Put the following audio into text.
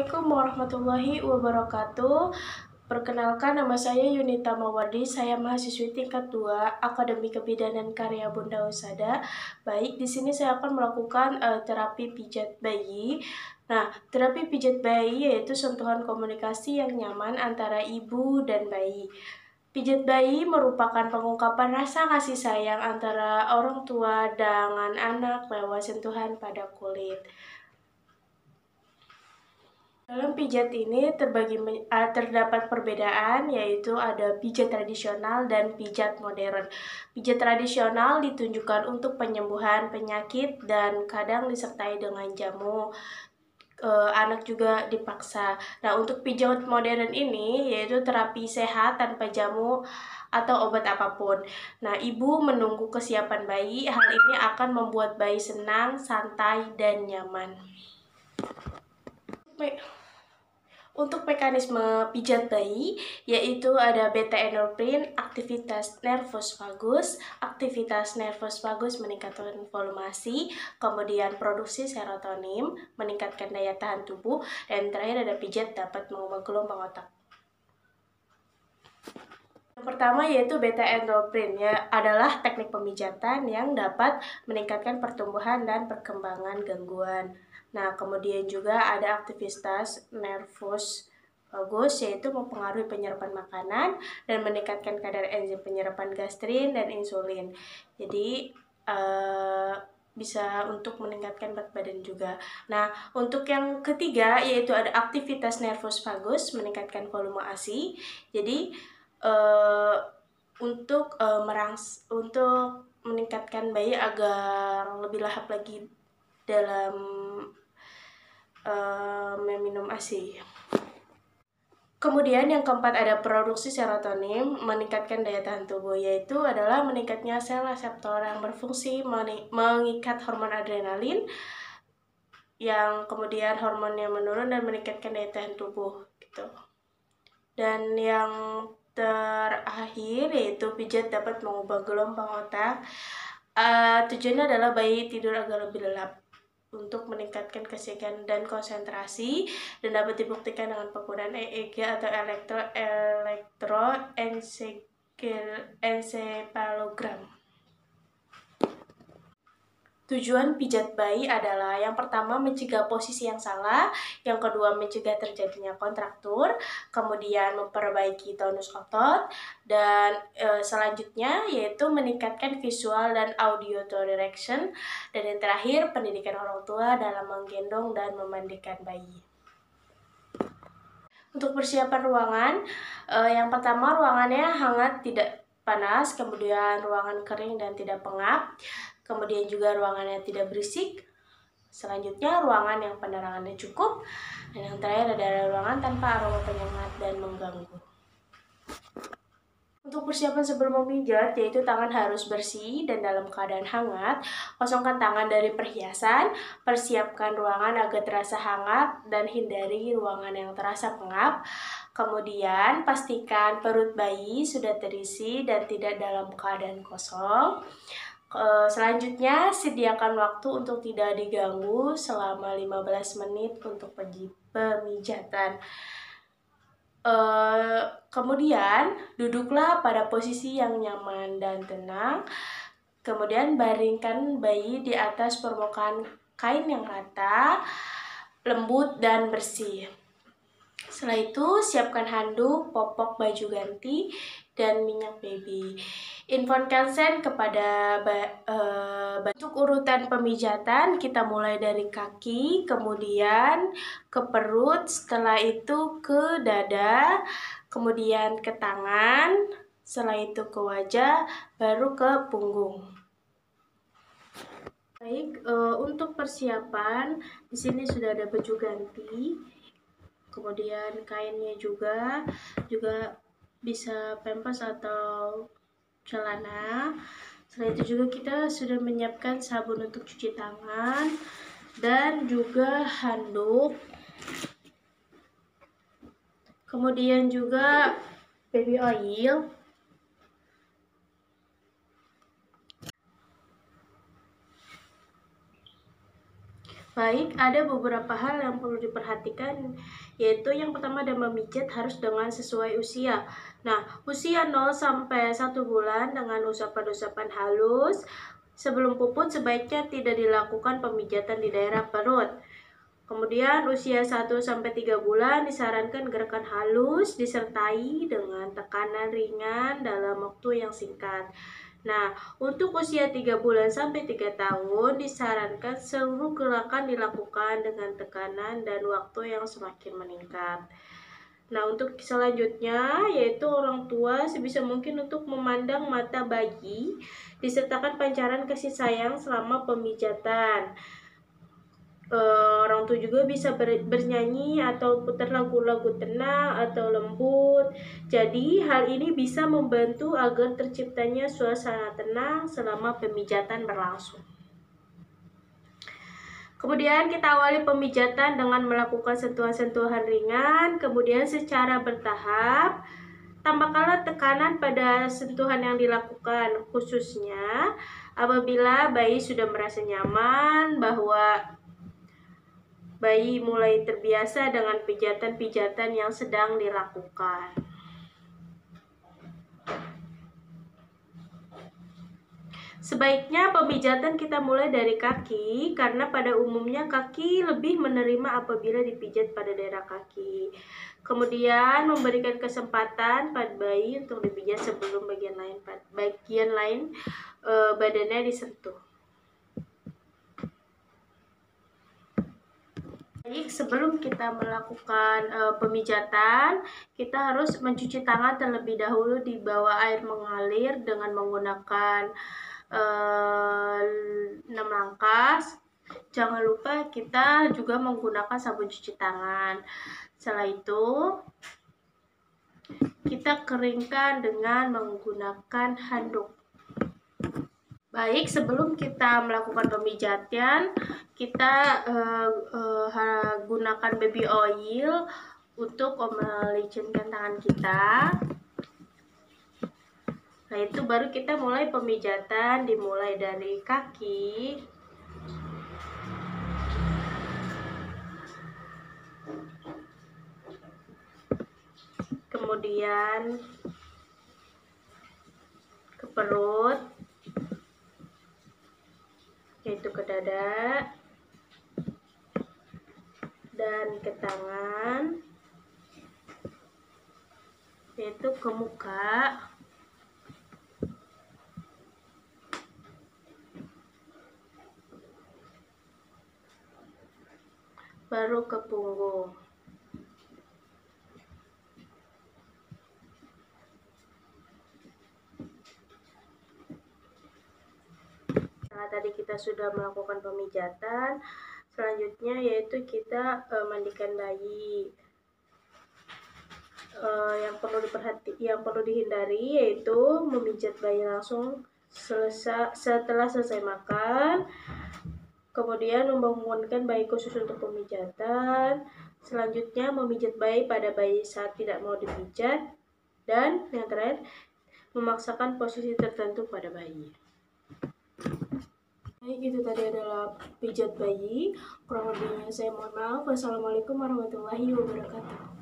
Assalamualaikum warahmatullahi wabarakatuh. Perkenalkan, nama saya Yunita Mawardi. Saya mahasiswi tingkat 2 Akademi Kebidanan Karya Bunda Husada. Baik, di sini saya akan melakukan terapi pijat bayi. Nah, terapi pijat bayi yaitu sentuhan komunikasi yang nyaman antara ibu dan bayi. Pijat bayi merupakan pengungkapan rasa kasih sayang antara orang tua dengan anak lewat sentuhan pada kulit. Dalam pijat ini terdapat perbedaan, yaitu ada pijat tradisional dan pijat modern. Pijat tradisional ditunjukkan untuk penyembuhan penyakit dan kadang disertai dengan jamu. Anak juga dipaksa. Nah, untuk pijat modern ini yaitu terapi sehat tanpa jamu atau obat apapun. Nah, ibu menunggu kesiapan bayi. Hal ini akan membuat bayi senang, santai, dan nyaman. Untuk mekanisme pijat bayi, yaitu ada beta-endorfin, aktivitas nervus vagus. Aktivitas nervus vagus meningkatkan volumasi, kemudian produksi serotonin, meningkatkan daya tahan tubuh, dan terakhir ada pijat dapat mengubah gelombang otak. Yang pertama yaitu beta-endorfin, adalah teknik pemijatan yang dapat meningkatkan pertumbuhan dan perkembangan gangguan. Nah, kemudian juga ada aktivitas nervus vagus, yaitu mempengaruhi penyerapan makanan dan meningkatkan kadar enzim penyerapan gastrin dan insulin. Jadi bisa untuk meningkatkan berat badan juga. Nah, untuk yang ketiga yaitu ada aktivitas nervus vagus, meningkatkan volume ASI. Jadi untuk meningkatkan bayi agar lebih lahap lagi dalam meminum ASI. Kemudian yang keempat ada produksi serotonin, meningkatkan daya tahan tubuh, yaitu adalah meningkatnya sel reseptor yang berfungsi mengikat hormon adrenalin, yang kemudian hormonnya menurun dan meningkatkan daya tahan tubuh gitu. Dan yang terakhir yaitu pijat dapat mengubah gelombang otak. Tujuannya adalah bayi tidur agak lebih lelap untuk meningkatkan kesiapan dan konsentrasi, dan dapat dibuktikan dengan penggunaan EEG atau elektroencephalogram. Tujuan pijat bayi adalah yang pertama mencegah posisi yang salah, yang kedua mencegah terjadinya kontraktur, kemudian memperbaiki tonus otot, dan selanjutnya yaitu meningkatkan visual dan auditory direction, dan yang terakhir pendidikan orang tua dalam menggendong dan memandikan bayi. Untuk persiapan ruangan, yang pertama ruangannya hangat tidak panas, kemudian ruangan kering dan tidak pengap, kemudian juga ruangannya tidak berisik. Selanjutnya ruangan yang penerangannya cukup, dan yang terakhir adalah ruangan tanpa aroma penyengat dan mengganggu. Untuk persiapan sebelum memijat, yaitu tangan harus bersih dan dalam keadaan hangat. Kosongkan tangan dari perhiasan, persiapkan ruangan agar terasa hangat, dan hindari ruangan yang terasa pengap. Kemudian pastikan perut bayi sudah terisi dan tidak dalam keadaan kosong. Selanjutnya, sediakan waktu untuk tidak diganggu selama 15 menit untuk pemijatan. Kemudian duduklah pada posisi yang nyaman dan tenang. Kemudian baringkan bayi di atas permukaan kain yang rata, lembut dan bersih. Setelah itu siapkan handuk, popok baju ganti, dan minyak baby. Info consent kepada untuk urutan pemijatan kita mulai dari kaki, kemudian ke perut, setelah itu ke dada, kemudian ke tangan, setelah itu ke wajah, baru ke punggung. Baik, untuk persiapan di sini sudah ada baju ganti, kemudian kainnya juga bisa pampers atau celana. Setelah itu juga kita sudah menyiapkan sabun untuk cuci tangan dan juga handuk, kemudian juga baby oil, Baik, ada beberapa hal yang perlu diperhatikan, yaitu yang pertama ada memijat harus dengan sesuai usia. Nah, usia 0 sampai 1 bulan dengan usapan-usapan halus. Sebelum puput sebaiknya tidak dilakukan pemijatan di daerah perut. Kemudian usia 1 sampai 3 bulan disarankan gerakan halus disertai dengan tekanan ringan dalam waktu yang singkat. Nah, untuk usia 3 bulan sampai 3 tahun disarankan seluruh gerakan dilakukan dengan tekanan dan waktu yang semakin meningkat. Nah, untuk selanjutnya yaitu orang tua sebisa mungkin untuk memandang mata bayi disertakan pancaran kasih sayang selama pemijatan. Orang tua juga bisa bernyanyi atau putar lagu-lagu tenang atau lembut. Jadi hal ini bisa membantu agar terciptanya suasana tenang selama pemijatan berlangsung. Kemudian kita awali pemijatan dengan melakukan sentuhan-sentuhan ringan, kemudian secara bertahap. Tambahkanlah tekanan pada sentuhan yang dilakukan, khususnya apabila bayi sudah merasa nyaman bahwa bayi mulai terbiasa dengan pijatan-pijatan yang sedang dilakukan. Sebaiknya pemijatan kita mulai dari kaki, karena pada umumnya kaki lebih menerima apabila dipijat pada daerah kaki. Kemudian memberikan kesempatan pada bayi untuk dipijat sebelum bagian lain badannya disentuh. Baik, sebelum kita melakukan pemijatan, kita harus mencuci tangan terlebih dahulu di bawah air mengalir dengan menggunakan 6 langkah. Jangan lupa kita juga menggunakan sabun cuci tangan. Setelah itu, kita keringkan dengan menggunakan handuk. Baik, sebelum kita melakukan pemijatan, kita gunakan baby oil untuk melicinkan tangan kita. Nah, itu baru kita mulai pemijatan, dimulai dari kaki. Kemudian ke perut, yaitu ke dada, dan ke tangan, yaitu ke muka, baru ke punggung. Nah, tadi kita sudah melakukan pemijatan, selanjutnya yaitu kita mandikan bayi. Yang perlu dihindari yaitu memijat bayi langsung setelah selesai makan, kemudian membangunkan bayi khusus untuk pemijatan, selanjutnya memijat bayi pada bayi saat tidak mau dipijat, dan yang terakhir memaksakan posisi tertentu pada bayi. Baik, itu tadi adalah pijat bayi. Kurang lebihnya saya mohon maaf. Wassalamualaikum warahmatullahi wabarakatuh.